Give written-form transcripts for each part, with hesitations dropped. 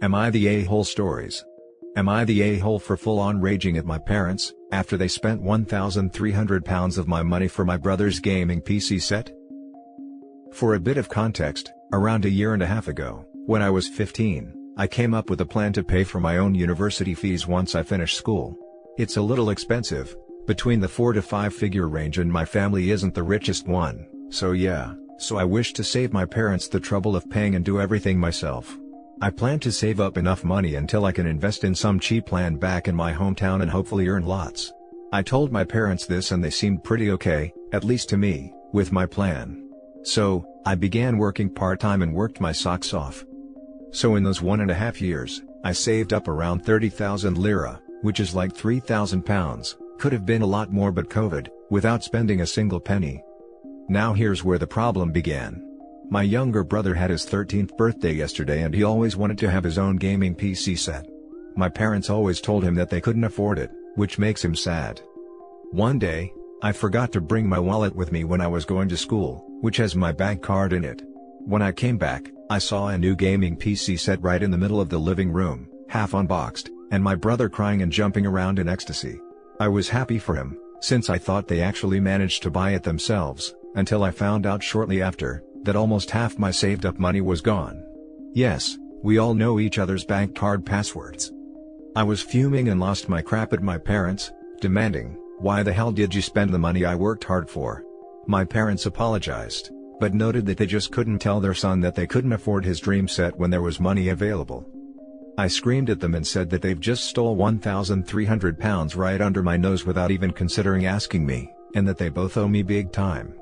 Am I the a-hole stories? Am I the a-hole for full-on raging at my parents, after they spent £1,300 of my money for my brother's gaming PC set? For a bit of context, around a year and a half ago, when I was 15, I came up with a plan to pay for my own university fees once I finished school. It's a little expensive, between the 4 to 5 figure range, and my family isn't the richest one, so I wish to save my parents the trouble of paying and do everything myself. I plan to save up enough money until I can invest in some cheap land back in my hometown and hopefully earn lots. I told my parents this and they seemed pretty okay, at least to me, with my plan. So, I began working part-time and worked my socks off. So in those 1.5 years, I saved up around 30,000 lira, which is like £3,000, could have been a lot more but COVID, without spending a single penny. Now here's where the problem began. My younger brother had his 13th birthday yesterday and he always wanted to have his own gaming PC set. My parents always told him that they couldn't afford it, which makes him sad. One day, I forgot to bring my wallet with me when I was going to school, which has my bank card in it. When I came back, I saw a new gaming PC set right in the middle of the living room, half unboxed, and my brother crying and jumping around in ecstasy. I was happy for him, since I thought they actually managed to buy it themselves, until I found out shortly after, that almost half my saved up money was gone. Yes, we all know each other's bank card passwords. I was fuming and lost my crap at my parents, demanding, "Why the hell did you spend the money I worked hard for?" My parents apologized, but noted that they just couldn't tell their son that they couldn't afford his dream set when there was money available. I screamed at them and said that they've just stole £1,300 right under my nose without even considering asking me, and that they both owe me big time.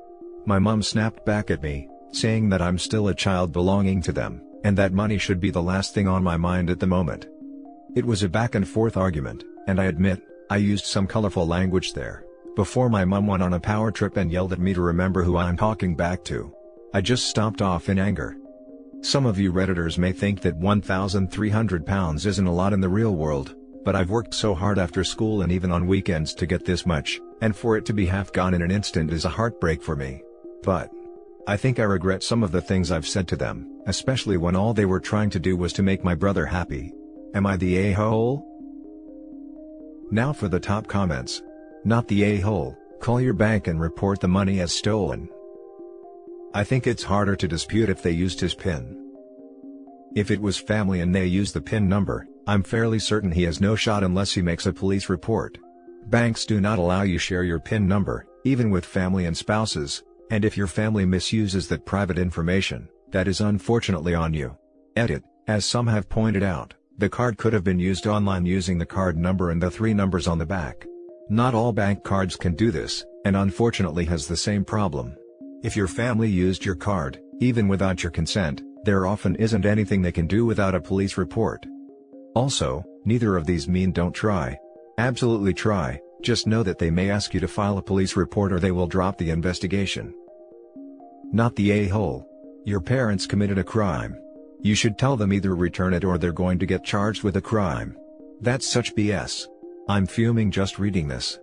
My mum snapped back at me, saying that I'm still a child belonging to them, and that money should be the last thing on my mind at the moment. It was a back and forth argument, and I admit, I used some colorful language there, before my mum went on a power trip and yelled at me to remember who I'm talking back to. I just stomped off in anger. Some of you Redditors may think that £1,300 isn't a lot in the real world, but I've worked so hard after school and even on weekends to get this much, and for it to be half gone in an instant is a heartbreak for me. But I think I regret some of the things I've said to them, especially when all they were trying to do was to make my brother happy. Am I the a-hole? Now for the top comments. Not the a-hole, call your bank and report the money as stolen. I think it's harder to dispute if they used his PIN. If it was family and they used the PIN number, I'm fairly certain he has no shot unless he makes a police report. Banks do not allow you share your PIN number, even with family and spouses. And if your family misuses that private information, that is unfortunately on you. Edit, as some have pointed out, the card could have been used online using the card number and the 3 numbers on the back. Not all bank cards can do this, and unfortunately has the same problem. If your family used your card, even without your consent, there often isn't anything they can do without a police report. Also, neither of these mean don't try. Absolutely try, just know that they may ask you to file a police report or they will drop the investigation. Not the a-hole. Your parents committed a crime. You should tell them either return it or they're going to get charged with a crime. That's such BS. I'm fuming just reading this.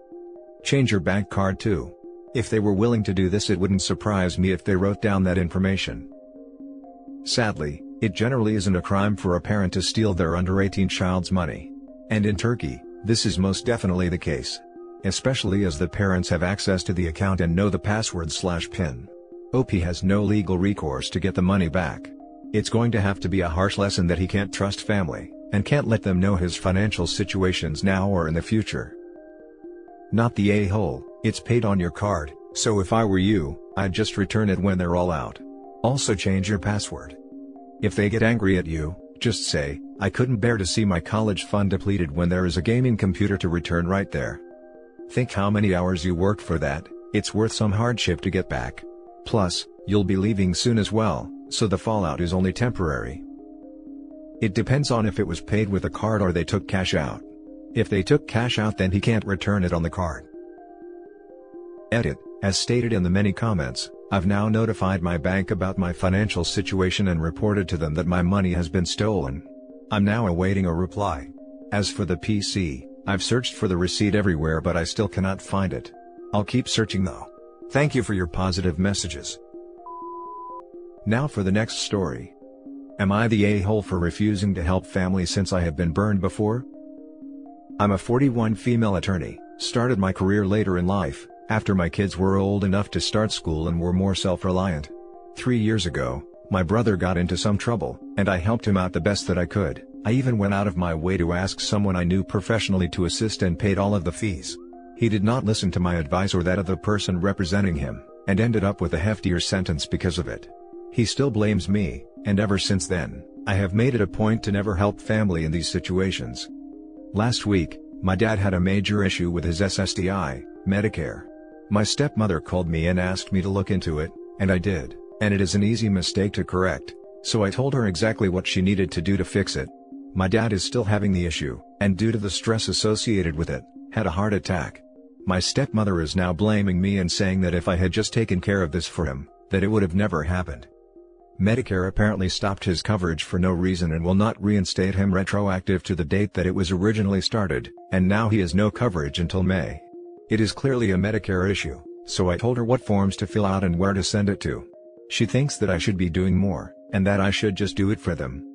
Change your bank card too. If they were willing to do this, it wouldn't surprise me if they wrote down that information. Sadly, it generally isn't a crime for a parent to steal their under 18 child's money. And in Turkey, this is most definitely the case. Especially as the parents have access to the account and know the password/PIN. OP has no legal recourse to get the money back. It's going to have to be a harsh lesson that he can't trust family, and can't let them know his financial situations now or in the future. Not the a-hole, it's paid on your card, so if I were you, I'd just return it when they're all out. Also change your password. If they get angry at you, just say, "I couldn't bear to see my college fund depleted," when there is a gaming computer to return right there. Think how many hours you worked for that, it's worth some hardship to get back. Plus, you'll be leaving soon as well, so the fallout is only temporary. It depends on if it was paid with a card or they took cash out. If they took cash out, then he can't return it on the card. Edit, as stated in the many comments, I've now notified my bank about my financial situation and reported to them that my money has been stolen. I'm now awaiting a reply. As for the PC, I've searched for the receipt everywhere but I still cannot find it. I'll keep searching though. Thank you for your positive messages. Now for the next story. Am I the a-hole for refusing to help family since I have been burned before? I'm a 41 female attorney, started my career later in life, after my kids were old enough to start school and were more self-reliant. 3 years ago, my brother got into some trouble, and I helped him out the best that I could. I even went out of my way to ask someone I knew professionally to assist and paid all of the fees. He did not listen to my advice or that of the person representing him, and ended up with a heftier sentence because of it. He still blames me, and ever since then, I have made it a point to never help family in these situations. Last week, my dad had a major issue with his SSDI, Medicare. My stepmother called me and asked me to look into it, and I did, and it is an easy mistake to correct, so I told her exactly what she needed to do to fix it. My dad is still having the issue, and due to the stress associated with it, had a heart attack. My stepmother is now blaming me and saying that if I had just taken care of this for him, that it would have never happened. Medicare apparently stopped his coverage for no reason and will not reinstate him retroactive to the date that it was originally started, and now he has no coverage until May. It is clearly a Medicare issue, so I told her what forms to fill out and where to send it to. She thinks that I should be doing more, and that I should just do it for them.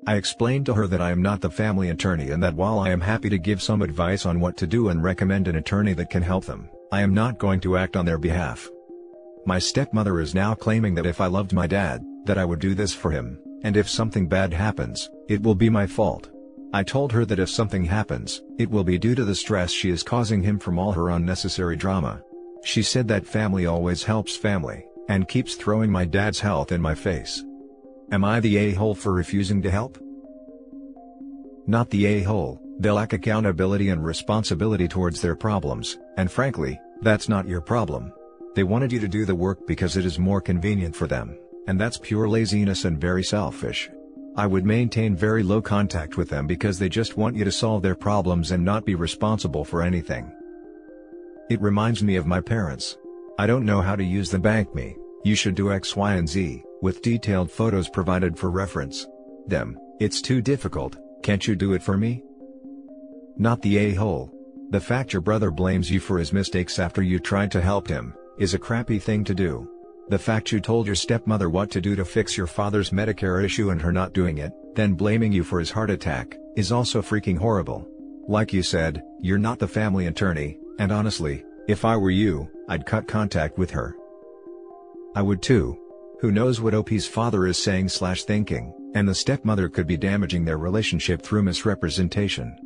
I explained to her that I am not the family attorney and that while I am happy to give some advice on what to do and recommend an attorney that can help them, I am not going to act on their behalf. My stepmother is now claiming that if I loved my dad, that I would do this for him, and if something bad happens, it will be my fault. I told her that if something happens, it will be due to the stress she is causing him from all her unnecessary drama. She said that family always helps family, and keeps throwing my dad's health in my face. Am I the a-hole for refusing to help? Not the a-hole. They lack accountability and responsibility towards their problems, and frankly, that's not your problem. They wanted you to do the work because it is more convenient for them, and that's pure laziness and very selfish. I would maintain very low contact with them because they just want you to solve their problems and not be responsible for anything. It reminds me of my parents. I don't know how to use the bank me, you should do X, Y and Z, with detailed photos provided for reference. Them, it's too difficult, can't you do it for me? Not the a-hole. The fact your brother blames you for his mistakes after you tried to help him, is a crappy thing to do. The fact you told your stepmother what to do to fix your father's Medicare issue and her not doing it, then blaming you for his heart attack, is also freaking horrible. Like you said, you're not the family attorney, and honestly, if I were you, I'd cut contact with her. I would too. Who knows what OP's father is saying/thinking, and the stepmother could be damaging their relationship through misrepresentation.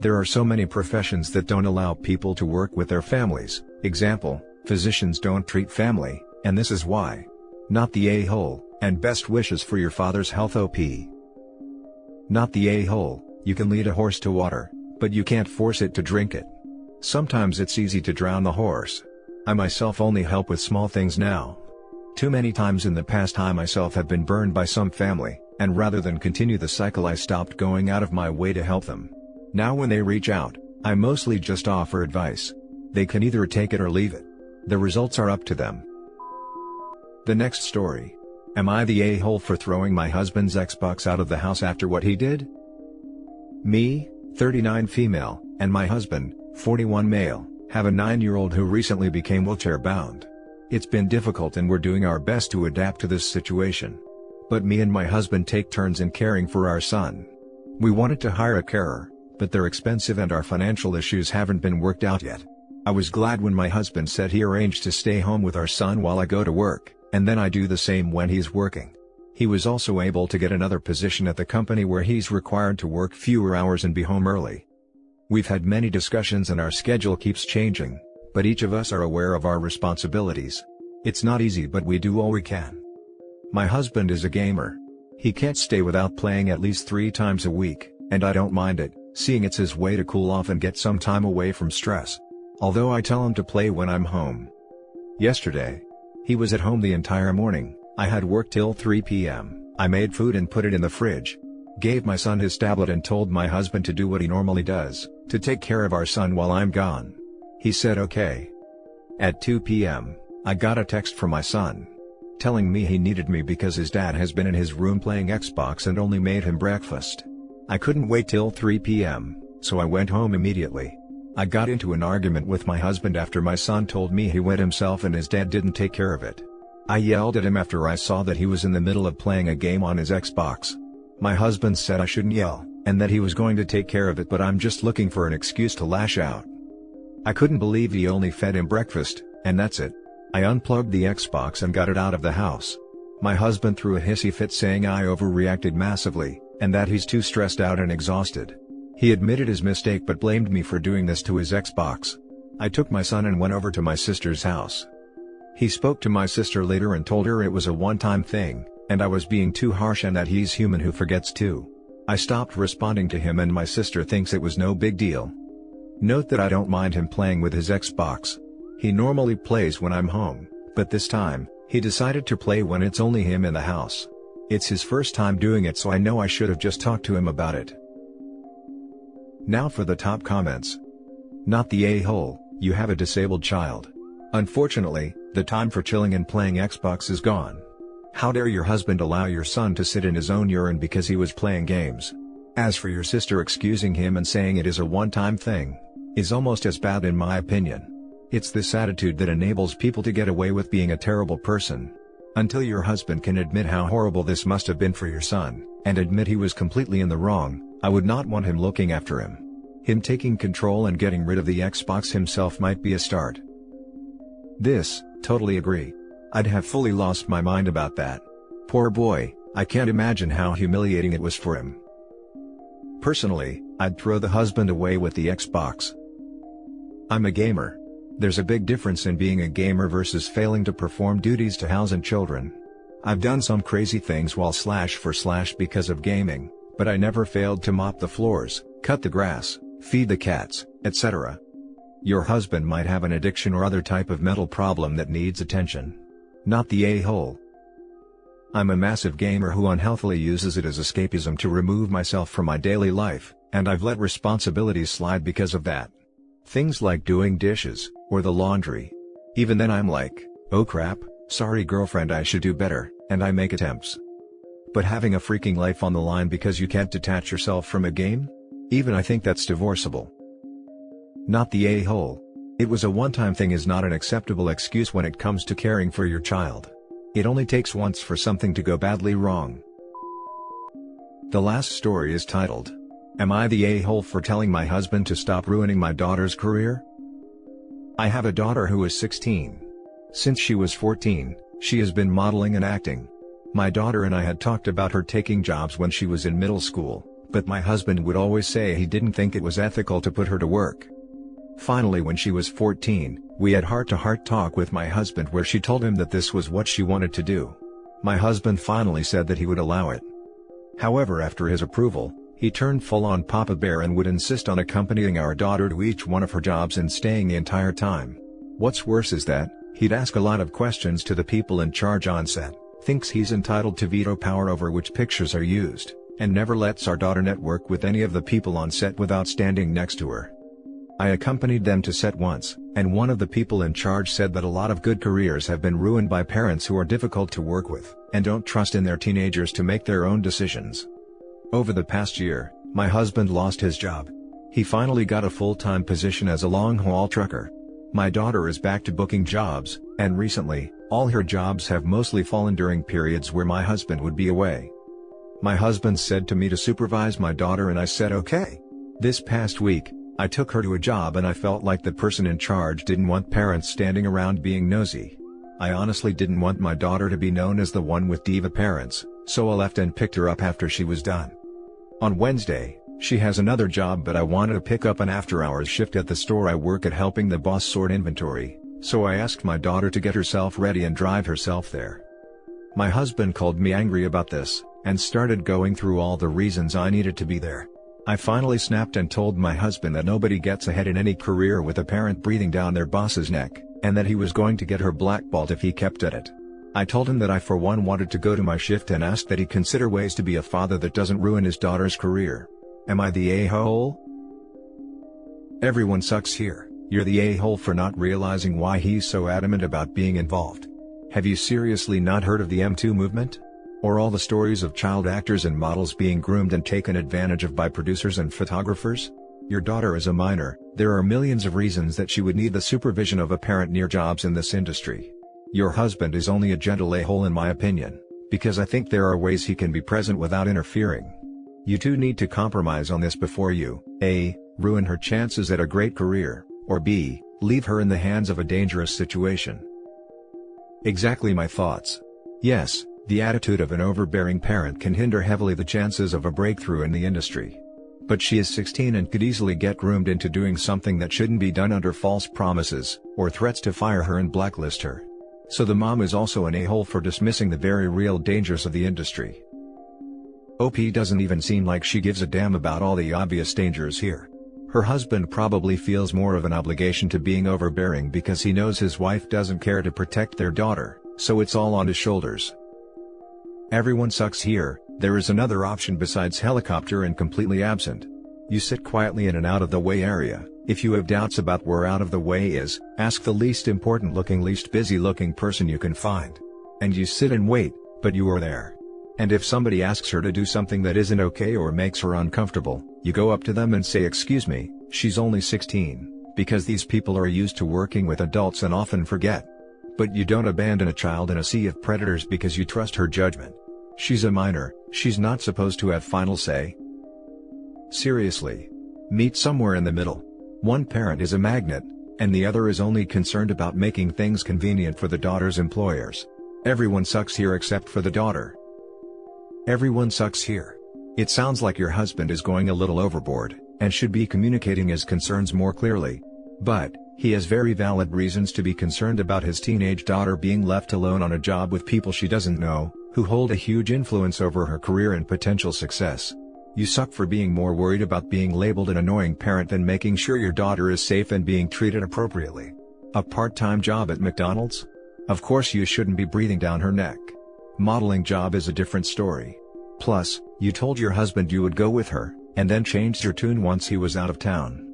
There are so many professions that don't allow people to work with their families. Example, physicians don't treat family, and this is why. Not the a-hole, and best wishes for your father's health OP. Not the a-hole. You can lead a horse to water, but you can't force it to drink it. Sometimes it's easy to drown the horse. I myself only help with small things now. Too many times in the past I myself have been burned by some family, and rather than continue the cycle I stopped going out of my way to help them. Now when they reach out, I mostly just offer advice. They can either take it or leave it. The results are up to them. The next story. Am I the a-hole for throwing my husband's Xbox out of the house after what he did? Me, 39 female, and my husband, 41 male, have a 9-year-old who recently became wheelchair-bound. It's been difficult and we're doing our best to adapt to this situation. But me and my husband take turns in caring for our son. We wanted to hire a carer, but they're expensive and our financial issues haven't been worked out yet. I was glad when my husband said he arranged to stay home with our son while I go to work, and then I do the same when he's working. He was also able to get another position at the company where he's required to work fewer hours and be home early. We've had many discussions and our schedule keeps changing, but each of us are aware of our responsibilities. It's not easy but we do all we can. My husband is a gamer. He can't stay without playing at least 3 times a week, and I don't mind it, seeing it's his way to cool off and get some time away from stress. Although I tell him to play when I'm home. Yesterday, he was at home the entire morning. I had work till 3 p.m. I made food and put it in the fridge. Gave my son his tablet and told my husband to do what he normally does, to take care of our son while I'm gone. He said okay. At 2 p.m., I got a text from my son, telling me he needed me because his dad has been in his room playing Xbox and only made him breakfast. I couldn't wait till 3 p.m., so I went home immediately. I got into an argument with my husband after my son told me he wet himself and his dad didn't take care of it. I yelled at him after I saw that he was in the middle of playing a game on his Xbox. My husband said I shouldn't yell, and that he was going to take care of it, but I'm just looking for an excuse to lash out. I couldn't believe he only fed him breakfast, and that's it. I unplugged the Xbox and got it out of the house. My husband threw a hissy fit saying I overreacted massively, and that he's too stressed out and exhausted. He admitted his mistake but blamed me for doing this to his Xbox. I took my son and went over to my sister's house. He spoke to my sister later and told her it was a one-time thing, and I was being too harsh and that he's human who forgets too. I stopped responding to him and my sister thinks it was no big deal. Note that I don't mind him playing with his Xbox. He normally plays when I'm home, but this time, he decided to play when it's only him in the house. It's his first time doing it, so I know I should have just talked to him about it. Now for the top comments. Not the a-hole, you have a disabled child. Unfortunately, the time for chilling and playing Xbox is gone. How dare your husband allow your son to sit in his own urine because he was playing games? As for your sister excusing him and saying it is a one-time thing, is almost as bad in my opinion. It's this attitude that enables people to get away with being a terrible person. Until your husband can admit how horrible this must have been for your son, and admit he was completely in the wrong, I would not want him looking after him. Him taking control and getting rid of the Xbox himself might be a start. Totally agree. I'd have fully lost my mind about that. Poor boy, I can't imagine how humiliating it was for him. Personally, I'd throw the husband away with the Xbox. I'm a gamer. There's a big difference in being a gamer versus failing to perform duties to house and children. I've done some crazy things while /for/ because of gaming, but I never failed to mop the floors, cut the grass, feed the cats, etc. Your husband might have an addiction or other type of mental problem that needs attention. Not the a-hole. I'm a massive gamer who unhealthily uses it as escapism to remove myself from my daily life, and I've let responsibilities slide because of that. Things like doing dishes, or the laundry. Even then I'm like, oh crap, sorry girlfriend, I should do better, and I make attempts. But having a freaking life on the line because you can't detach yourself from a game? Even I think that's divorceable. Not the a-hole. It was a one-time thing is not an acceptable excuse when it comes to caring for your child. It only takes once for something to go badly wrong. The last story is titled, Am I the a-hole for telling my husband to stop ruining my daughter's career? I have a daughter who is 16. Since she was 14, she has been modeling and acting. My daughter and I had talked about her taking jobs when she was in middle school, but my husband would always say he didn't think it was ethical to put her to work. Finally, when she was 14, we had heart-to-heart talk with my husband where she told him that this was what she wanted to do. My husband finally said that he would allow it. However, after his approval, he turned full-on Papa Bear and would insist on accompanying our daughter to each one of her jobs and staying the entire time. What's worse is that, he'd ask a lot of questions to the people in charge on set, thinks he's entitled to veto power over which pictures are used, and never lets our daughter network with any of the people on set without standing next to her. I accompanied them to set once, and one of the people in charge said that a lot of good careers have been ruined by parents who are difficult to work with, and don't trust in their teenagers to make their own decisions. Over the past year, my husband lost his job. He finally got a full-time position as a long-haul trucker. My daughter is back to booking jobs, and recently, all her jobs have mostly fallen during periods where my husband would be away. My husband said to me to supervise my daughter and I said okay. This past week, I took her to a job and I felt like the person in charge didn't want parents standing around being nosy. I honestly didn't want my daughter to be known as the one with diva parents, so I left and picked her up after she was done. On Wednesday, she has another job, but I wanted to pick up an after-hours shift at the store I work at helping the boss sort inventory, so I asked my daughter to get herself ready and drive herself there. My husband called me angry about this, and started going through all the reasons I needed to be there. I finally snapped and told my husband that nobody gets ahead in any career with a parent breathing down their boss's neck, and that he was going to get her blackballed if he kept at it. I told him that I for one wanted to go to my shift and asked that he consider ways to be a father that doesn't ruin his daughter's career. Am I the a-hole? Everyone sucks here. You're the a-hole for not realizing why he's so adamant about being involved. Have you seriously not heard of the M2 movement? Or all the stories of child actors and models being groomed and taken advantage of by producers and photographers? Your daughter is a minor, there are millions of reasons that she would need the supervision of a parent near jobs in this industry. Your husband is only a gentle a-hole in my opinion, because I think there are ways he can be present without interfering. You two need to compromise on this before you, A. ruin her chances at a great career, or B. leave her in the hands of a dangerous situation. Exactly my thoughts. Yes, the attitude of an overbearing parent can hinder heavily the chances of a breakthrough in the industry. But she is 16 and could easily get groomed into doing something that shouldn't be done under false promises, or threats to fire her and blacklist her. So the mom is also an a-hole for dismissing the very real dangers of the industry. OP doesn't even seem like she gives a damn about all the obvious dangers here. Her husband probably feels more of an obligation to being overbearing because he knows his wife doesn't care to protect their daughter, so it's all on his shoulders. Everyone sucks here. There is another option besides helicopter and completely absent. You sit quietly in an out-of-the-way area. If you have doubts about where out of the way is, ask the least important looking, least busy looking person you can find. And you sit and wait, but you are there. And if somebody asks her to do something that isn't okay or makes her uncomfortable, you go up to them and say, "Excuse me, she's only 16, because these people are used to working with adults and often forget." But you don't abandon a child in a sea of predators because you trust her judgment. She's a minor, she's not supposed to have final say. Seriously. Meet somewhere in the middle. One parent is a magnet, and the other is only concerned about making things convenient for the daughter's employers. Everyone sucks here except for the daughter. Everyone sucks here. It sounds like your husband is going a little overboard, and should be communicating his concerns more clearly. But, he has very valid reasons to be concerned about his teenage daughter being left alone on a job with people she doesn't know, who hold a huge influence over her career and potential success. You suck for being more worried about being labeled an annoying parent than making sure your daughter is safe and being treated appropriately. A part-time job at McDonald's? Of course you shouldn't be breathing down her neck. Modeling job is a different story. Plus, you told your husband you would go with her, and then changed your tune once he was out of town.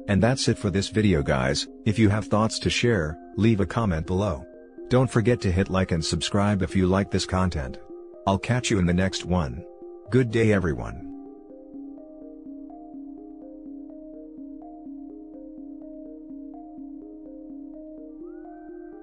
And that's it for this video, guys. If you have thoughts to share, leave a comment below. Don't forget to hit like and subscribe if you like this content. I'll catch you in the next one. Good day everyone.